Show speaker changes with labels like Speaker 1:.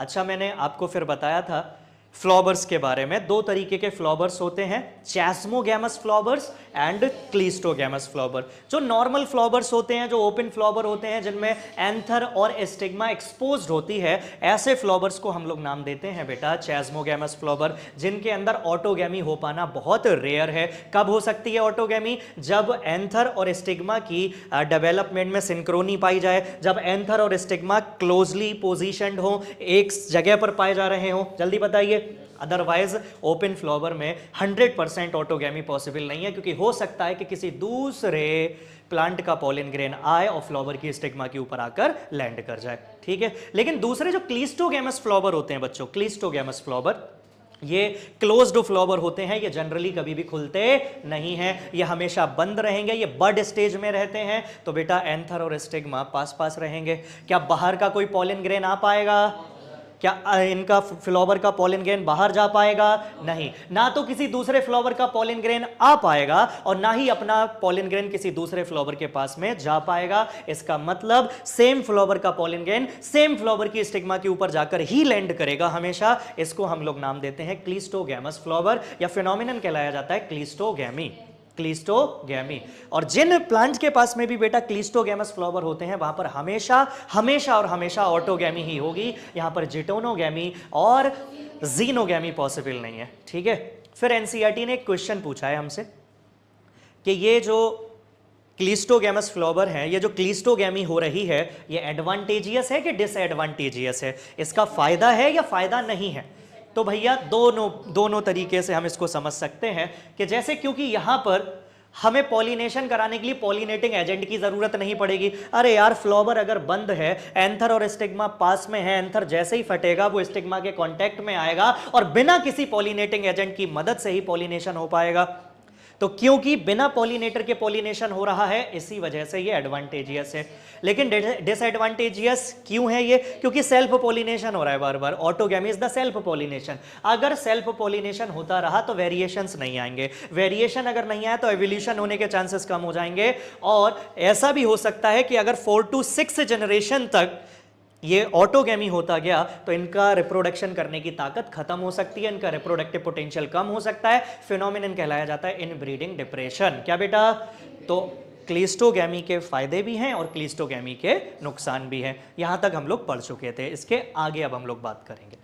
Speaker 1: अच्छा, मैंने आपको फिर बताया था फ्लॉबर्स के बारे में। दो तरीके के फ्लॉबर्स होते हैं, चैस्मोगैमस फ्लॉबर्स एंड क्लीस्टोगैमस फ्लॉबर। जो नॉर्मल फ्लॉबर्स होते हैं, जो ओपन फ्लॉबर होते हैं, जिनमें एंथर और स्टिग्मा एक्सपोज्ड होती है, ऐसे फ्लॉबर्स को हम लोग नाम देते हैं बेटा चैस्मोगैमस फ्लॉबर, जिनके अंदर ऑटोगैमी हो पाना बहुत रेयर है। कब हो सकती है ऑटोगैमी? जब एंथर और स्टिग्मा की डेवलपमेंट में सिंक्रोनी पाई जाए, जब एंथर और स्टिग्मा क्लोजली पोजीशनड हो, एक जगह पर पाए जा रहे हो। जल्दी बताइए। अदरवाइज ओपन फ्लावर में 100% ऑटोगैमी पॉसिबल नहीं है, क्योंकि हो सकता है कि किसी दूसरे प्लांट का पॉलिन ग्रेन आए और फ्लावर की स्टिग्मा के ऊपर आकर लैंड कर जाए। ठीक है, लेकिन दूसरे जो क्लीस्टोगैमस फ्लावर होते हैं बच्चों, क्लीस्टोगैमस फ्लावर, ये क्लोज्ड फ्लावर होते हैं, ये जनरली कभी भी खुलते नहीं हैं, ये हमेशा बंद रहेंगे, ये बड स्टेज में रहते हैं। तो बेटा एंथर और स्टिग्मा पास पास रहेंगे। क्या बाहर का कोई पॉलिन ग्रेन आ पाएगा? क्या इनका फ्लावर का पॉलिन ग्रेन बाहर जा पाएगा? नहीं। ना तो किसी दूसरे फ्लावर का पॉलिन ग्रेन आ पाएगा और ना ही अपना पॉलिन ग्रेन किसी दूसरे फ्लावर के पास में जा पाएगा। इसका मतलब सेम फ्लावर का पॉलिन ग्रेन सेम फ्लावर की स्टिग्मा के ऊपर जाकर ही लैंड करेगा हमेशा। इसको हम लोग नाम देते हैं क्लीस्टोगैमस फ्लावर, या फिनोमिनन कहलाया जाता है क्लीस्टोगैमी। क्लीस्टोगैमी। और जिन प्लांट के पास में भी बेटा क्लीस्टोगैमस फ्लावर होते हैं, वहां पर हमेशा हमेशा और हमेशा ऑटोगैमी ही होगी। यहां पर जिटोनोगैमी और जीनोगैमी पॉसिबल नहीं है। ठीक है, फिर एनसीईआरटी ने एक क्वेश्चन पूछा है हमसे कि ये जो क्लीस्टोगैमस फ्लावर है, ये जो क्लीस्टोगैमी हो रही है, ये एडवांटेजियस है कि डिसएडवांटेजियस है? इसका फायदा है या फायदा नहीं है? तो भैया दोनों तरीके से हम इसको समझ सकते हैं कि जैसे, क्योंकि यहां पर हमें पॉलिनेशन कराने के लिए पॉलिनेटिंग एजेंट की जरूरत नहीं पड़ेगी। अरे यार, फ्लावर अगर बंद है, एंथर और स्टिग्मा पास में है, एंथर जैसे ही फटेगा वो स्टिग्मा के कांटेक्ट में आएगा और बिना किसी पॉलिनेटिंग एजेंट की मदद से ही पॉलिनेशन हो पाएगा। तो क्योंकि बिना पॉलिनेटर के पॉलिनेशन हो रहा है, इसी वजह से ये एडवांटेजियस है। लेकिन डिसएडवांटेजियस क्यों है ये? क्योंकि सेल्फ पॉलिनेशन हो रहा है बार बार। Autogamy is the self pollination. अगर सेल्फ पॉलिनेशन होता रहा तो वेरिएशंस नहीं आएंगे, वेरिएशन अगर नहीं आया तो एवोल्यूशन होने के चांसेस कम हो जाएंगे। और ऐसा भी हो सकता है कि अगर 4 to 6 जनरेशन तक ये ऑटोगैमी होता गया तो इनका रिप्रोडक्शन करने की ताकत खत्म हो सकती है, इनका रिप्रोडक्टिव पोटेंशियल कम हो सकता है। फिनोमिनन कहलाया जाता है इनब्रीडिंग डिप्रेशन। क्या बेटा? तो क्लीस्टोगैमी के फायदे भी हैं और क्लीस्टोगैमी के नुकसान भी हैं। यहां तक हम लोग पढ़ चुके थे, इसके आगे अब हम लोग बात करेंगे।